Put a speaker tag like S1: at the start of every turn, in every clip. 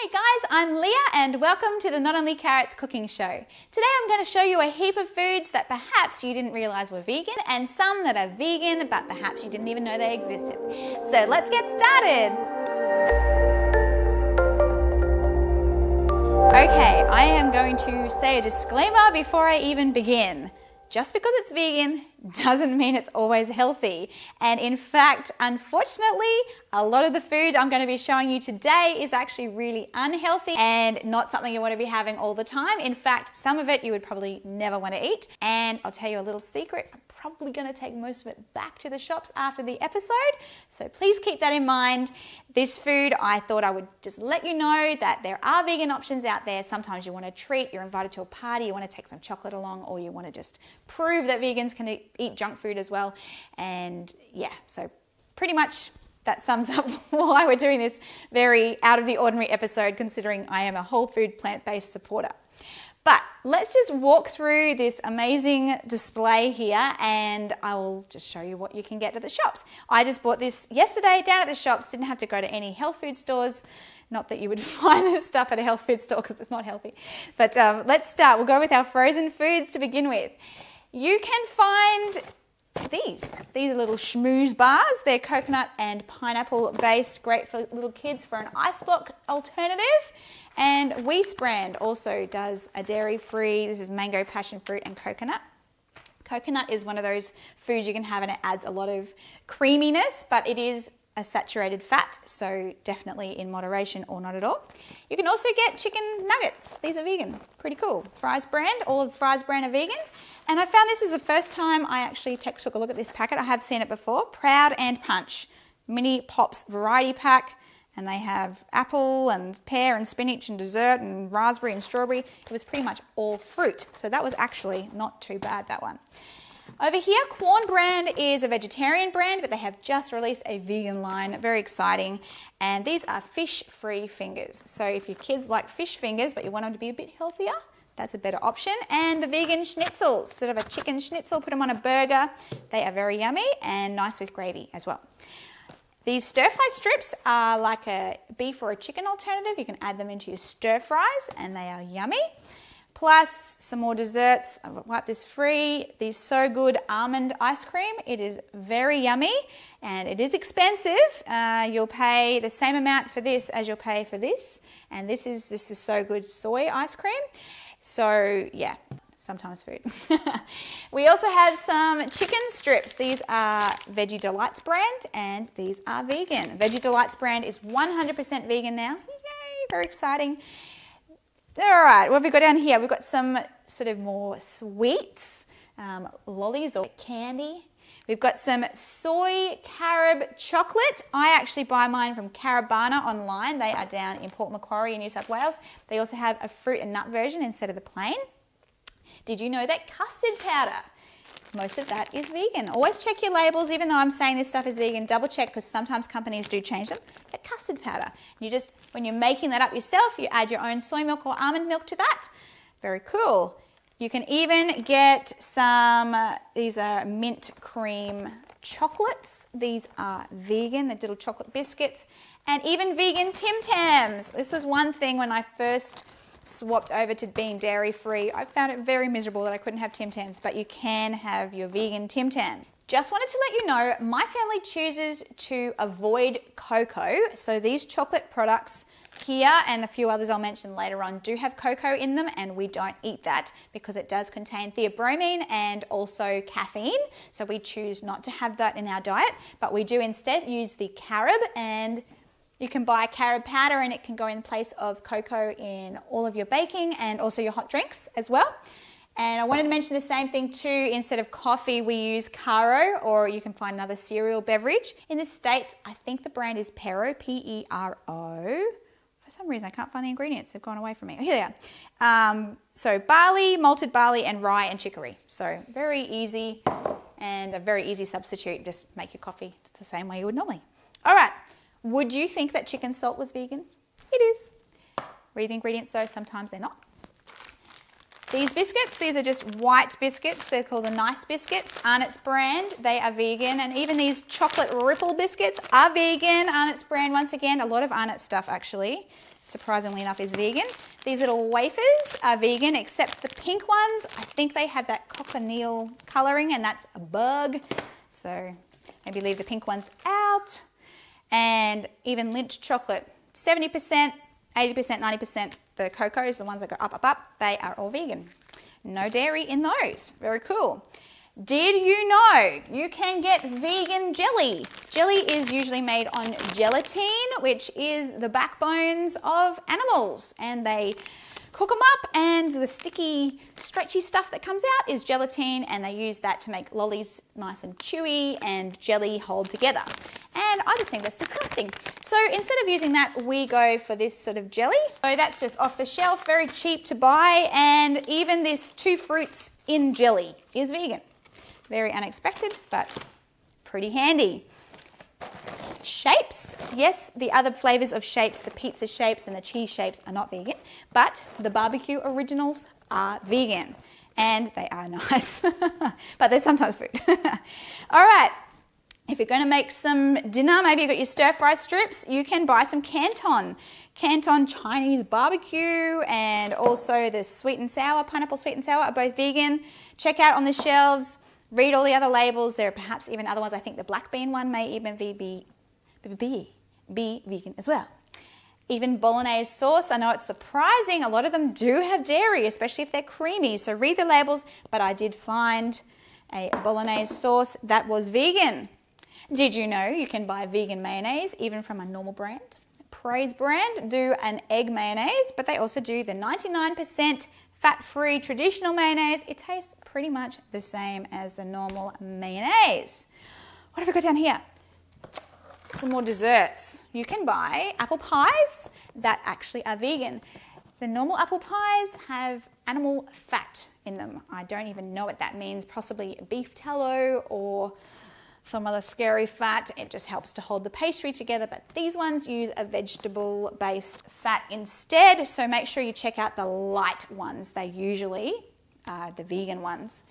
S1: Hey guys, I'm Leah and welcome to the Not Only Carrots cooking show. Today I'm going to show you a heap of foods that perhaps you didn't realise were vegan and some that are vegan but perhaps you didn't even know they existed. So let's get started. Okay, I am going to say a disclaimer before I even begin. Just because it's vegan doesn't mean it's always healthy. And in fact, unfortunately, a lot of the food I'm going to be showing you today is actually really unhealthy and not something you want to be having all the time. In fact, some of it you would probably never want to eat. And I'll tell you a little secret, I'm probably going to take most of it back to the shops after the episode. So please keep that in mind. This food, I thought I would just let you know that there are vegan options out there. Sometimes you want to treat, you're invited to a party, you want to take some chocolate along, or you want to just prove that vegans can eat junk food as well. And yeah, so pretty much that sums up why we're doing this very out of the ordinary episode, considering I am a whole food plant-based supporter. But let's just walk through this amazing display here and I will just show you what you can get at the shops. I just bought this yesterday down at the shops, didn't have to go to any health food stores. Not that you would find this stuff at a health food store because it's not healthy. But let's start. We'll go with our frozen foods to begin with. You can find these are little schmooze bars. They're coconut and pineapple based, great for little kids for an ice block alternative. And Weiss brand also does a dairy-free, this is mango, passion fruit and coconut. Coconut is one of those foods you can have and it adds a lot of creaminess, but it is a saturated fat, so definitely in moderation or not at all. You can also get chicken nuggets. These are vegan, pretty cool. Fry's brand, all of Fry's brand are vegan. And I found this is the first time I actually took a look at this packet. I have seen it before, Proud and Punch, mini pops variety pack. And they have apple and pear and spinach and dessert and raspberry and strawberry. It was pretty much all fruit. So that was actually not too bad, that one. Over here, Quorn brand is a vegetarian brand, but they have just released a vegan line. Very exciting. And these are fish-free fingers. So if your kids like fish fingers, but you want them to be a bit healthier, that's a better option. And the vegan schnitzels, sort of a chicken schnitzel, put them on a burger. They are very yummy and nice with gravy as well. These stir-fry strips are like a beef or a chicken alternative. You can add them into your stir-fries and they are yummy. Plus some more desserts. I'll wipe this free. The So Good almond ice cream. It is very yummy and it is expensive. You'll pay the same amount for this as you'll pay for this. And this is So Good soy ice cream. So yeah. Sometimes food. We also have some chicken strips. These are Veggie Delights brand and these are vegan. Veggie Delights brand is 100% vegan now. Yay, very exciting. All right, what have we got down here? We've got some sort of more sweets, lollies or candy. We've got some soy carob chocolate. I actually buy mine from Carabana online. They are down in Port Macquarie in New South Wales. They also have a fruit and nut version instead of the plain. Did you know that custard powder, most of that is vegan? Always check your labels, even though I'm saying this stuff is vegan, double check because sometimes companies do change them. But custard powder, when you're making that up yourself, you add your own soy milk or almond milk to that. Very cool. You can even get some, these are mint cream chocolates. These are vegan, the little chocolate biscuits, and even vegan Tim Tams. This was one thing when I first swapped over to being dairy-free. I found it very miserable that I couldn't have Tim Tams, but you can have your vegan Tim Tam. Just wanted to let you know, my family chooses to avoid cocoa, so these chocolate products here and a few others I'll mention later on do have cocoa in them and we don't eat that because it does contain theobromine and also caffeine, so we choose not to have that in our diet, but we do instead use the carob, and you can buy carob powder and it can go in place of cocoa in all of your baking and also your hot drinks as well. And I wanted to mention the same thing too, instead of coffee we use Caro, or you can find another cereal beverage. In the States, I think the brand is Pero, P-E-R-O. For some reason I can't find the ingredients, they've gone away from me. Oh, here they are. So barley, malted barley and rye and chicory. So very easy and a very easy substitute. Just make your coffee it's the same way you would normally. All right. Would you think that chicken salt was vegan? It is. Read the ingredients though, sometimes they're not. These biscuits, these are just white biscuits. They're called the Nice Biscuits, Arnott's brand. They are vegan. And even these chocolate ripple biscuits are vegan, Arnott's brand. Once again, a lot of Arnott stuff actually. surprisingly enough, is vegan. These little wafers are vegan, except the pink ones, I think they have that cochineal colouring, and that's a bug. So maybe leave the pink ones out. And even Lindt chocolate, 70%, 80%, 90%, the cocos, the ones that go up, up, up, they are all vegan. No dairy in those. Very cool. Did you know you can get vegan jelly? Jelly is usually made on gelatin, which is the backbones of animals, and they cook them up, and the sticky, stretchy stuff that comes out is gelatin, and they use that to make lollies nice and chewy and jelly hold together. And I just think that's disgusting. So instead of using that, we go for this sort of jelly. So that's just off the shelf, very cheap to buy, and even this 2 fruits in jelly is vegan. Very unexpected, but pretty handy. Shapes, yes, the other flavours of shapes, the pizza shapes and the cheese shapes are not vegan, but the barbecue originals are vegan, and they are nice, but they're sometimes food. All right, if you're going to make some dinner, maybe you've got your stir-fry strips, you can buy some Canton Chinese barbecue, and also the sweet and sour, pineapple sweet and sour are both vegan. Check out on the shelves. Read all the other labels. There are perhaps even other ones. I think the black bean one may even be vegan as well. Even bolognese sauce. I know it's surprising. A lot of them do have dairy, especially if they're creamy. So read the labels. But I did find a bolognese sauce that was vegan. Did you know you can buy vegan mayonnaise even from a normal brand? Praise brand do an egg mayonnaise, but they also do the 99% fat-free traditional mayonnaise. It tastes pretty much the same as the normal mayonnaise. What have we got down here? Some more desserts. You can buy apple pies that actually are vegan. The normal apple pies have animal fat in them. I don't even know what that means, possibly beef tallow or some other scary fat. It just helps to hold the pastry together, but these ones use a vegetable-based fat instead, so make sure you check out the light ones. They usually are the vegan ones.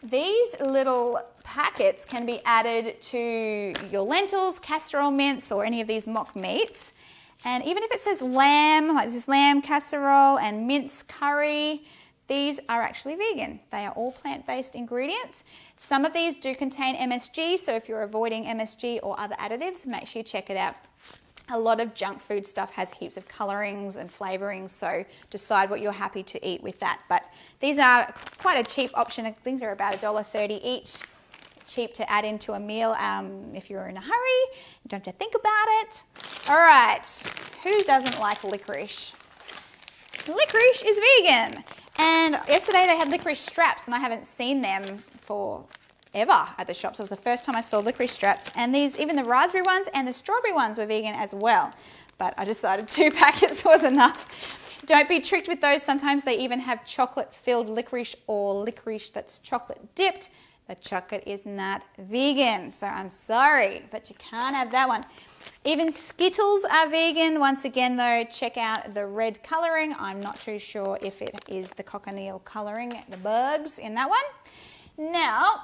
S1: These little packets can be added to your lentils, casserole mince, or any of these mock meats. And even if it says lamb, like this lamb casserole and mince curry, these are actually vegan. They are all plant-based ingredients. Some of these do contain MSG, so if you're avoiding MSG or other additives, make sure you check it out. A lot of junk food stuff has heaps of colorings and flavorings, so decide what you're happy to eat with that. But these are quite a cheap option. I think they're about $1.30 each. Cheap to add into a meal if you're in a hurry. You don't have to think about it. All right, who doesn't like licorice? Licorice is vegan. And yesterday they had licorice straps, and I haven't seen them forever at the shops. It was the first time I saw licorice straps, and these, even the raspberry ones and the strawberry ones were vegan as well. But I decided 2 packets was enough. Don't be tricked with those. Sometimes they even have chocolate-filled licorice or licorice that's chocolate dipped. The chocolate is not vegan, so I'm sorry, but you can't have that one. Even Skittles are vegan. Once again, though, check out the red colouring. I'm not too sure if it is the cochineal colouring, the bugs in that one. Now,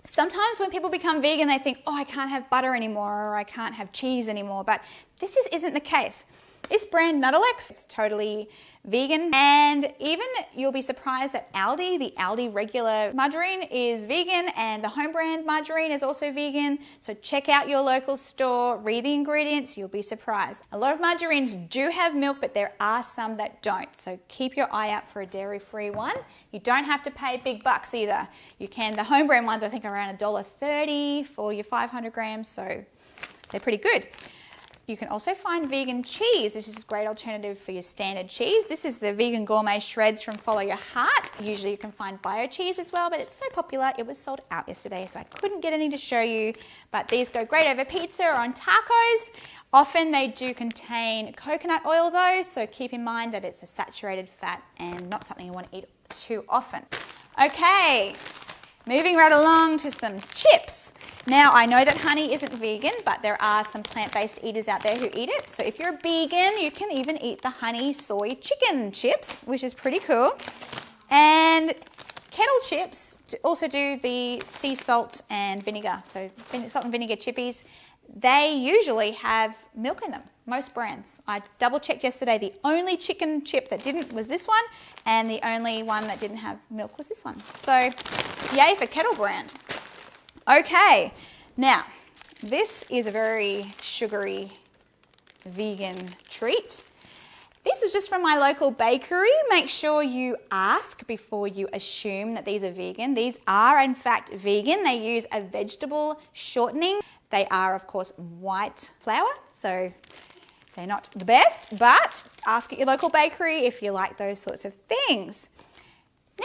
S1: sometimes when people become vegan, they think, oh, I can't have butter anymore, or I can't have cheese anymore, but this just isn't the case. This brand, Nuttalex, it's totally vegan, and even you'll be surprised that Aldi, the Aldi regular margarine is vegan, and the home brand margarine is also vegan. So check out your local store, read the ingredients, you'll be surprised. A lot of margarines do have milk, but there are some that don't. So keep your eye out for a dairy-free one. You don't have to pay big bucks either. You can, the home brand ones I think are around $1.30 for your 500 grams, so they're pretty good. You can also find vegan cheese, which is a great alternative for your standard cheese. This is the vegan gourmet shreds from Follow Your Heart. Usually you can find bio cheese as well, but it's so popular it was sold out yesterday, so I couldn't get any to show you. But these go great over pizza or on tacos. Often they do contain coconut oil though, so keep in mind that it's a saturated fat and not something you want to eat too often. Okay, moving right along to some chips. Now, I know that honey isn't vegan, but there are some plant-based eaters out there who eat it. So if you're a vegan, you can even eat the honey soy chicken chips, which is pretty cool. And Kettle Chips also do the sea salt and vinegar. So salt and vinegar chippies. they usually have milk in them, most brands. I double checked yesterday, the only chicken chip that didn't was this one, and the only one that didn't have milk was this one. So yay for Kettle brand. Okay, now this is a very sugary vegan treat. This was just from my local bakery. Make sure you ask before you assume that these are vegan. These are in fact vegan. They use a vegetable shortening. They are of course white flour, so they're not the best, but ask at your local bakery if you like those sorts of things.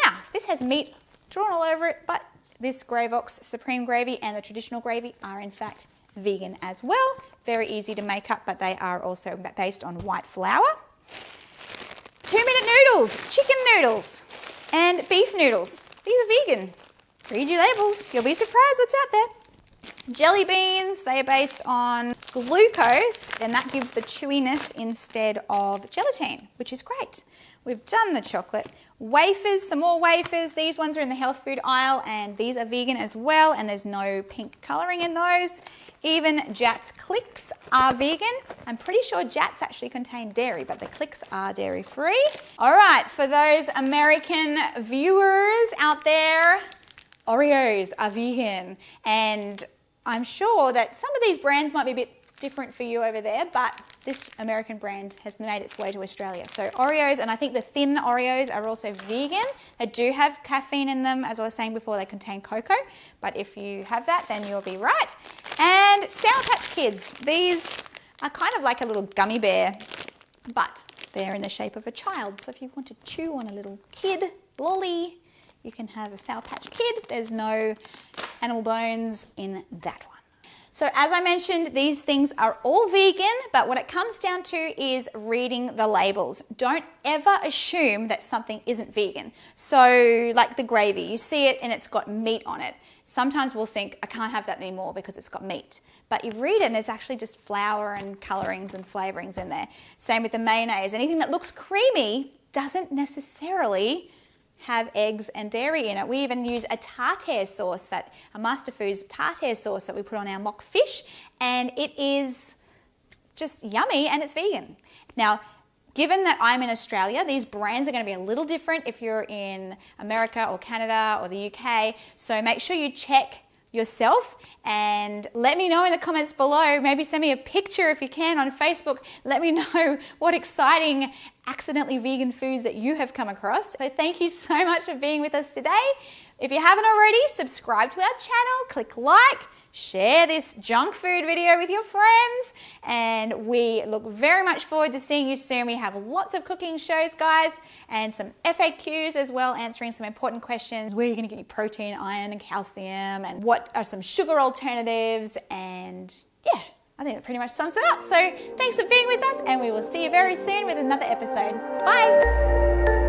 S1: Now, this has meat drawn all over it, but this Gravox Supreme Gravy and the traditional gravy are in fact vegan as well. Very easy to make up, but they are also based on white flour. 2-minute noodles, chicken noodles, and beef noodles. These are vegan. Read your labels, you'll be surprised what's out there. Jelly beans, they are based on glucose, and that gives the chewiness instead of gelatin, which is great. We've done the chocolate. Wafers, some more wafers. These ones are in the health food aisle, and these are vegan as well, and there's no pink colouring in those. Even Jatz Clicks are vegan. I'm pretty sure Jatz actually contain dairy, but the Clicks are dairy free. All right, for those American viewers out there, Oreos are vegan, and I'm sure that some of these brands might be a bit different for you over there, but this American brand has made its way to Australia. So Oreos, and I think the thin Oreos are also vegan. They do have caffeine in them. As I was saying before, they contain cocoa, but if you have that, then you'll be right. And Sour Patch Kids. These are kind of like a little gummy bear, but they're in the shape of a child. So if you want to chew on a little kid lolly, you can have a Sour Patch Kid. There's no animal bones in that one. So as I mentioned, these things are all vegan, but what it comes down to is reading the labels. Don't ever assume that something isn't vegan. So like the gravy, you see it and it's got meat on it. Sometimes we'll think, I can't have that anymore because it's got meat. But you read it and it's actually just flour and colorings and flavorings in there. Same with the mayonnaise. Anything that looks creamy doesn't necessarily have eggs and dairy in it. We even use a tartare sauce, a Master Foods tartare sauce that we put on our mock fish, and it is just yummy and it's vegan. Now, given that I'm in Australia, these brands are going to be a little different if you're in America or Canada or the UK, so make sure you check yourself and let me know in the comments below. Maybe send me a picture if you can on Facebook. Let me know what exciting accidentally vegan foods that you have come across. So thank you so much for being with us today. If you haven't already, subscribe to our channel, click like, share this junk food video with your friends, and we look very much forward to seeing you soon. We have lots of cooking shows, guys, and some FAQs as well, answering some important questions. Where are you going to get your protein, iron, and calcium, and what are some sugar alternatives, and yeah, I think that pretty much sums it up. So thanks for being with us, and we will see you very soon with another episode. Bye.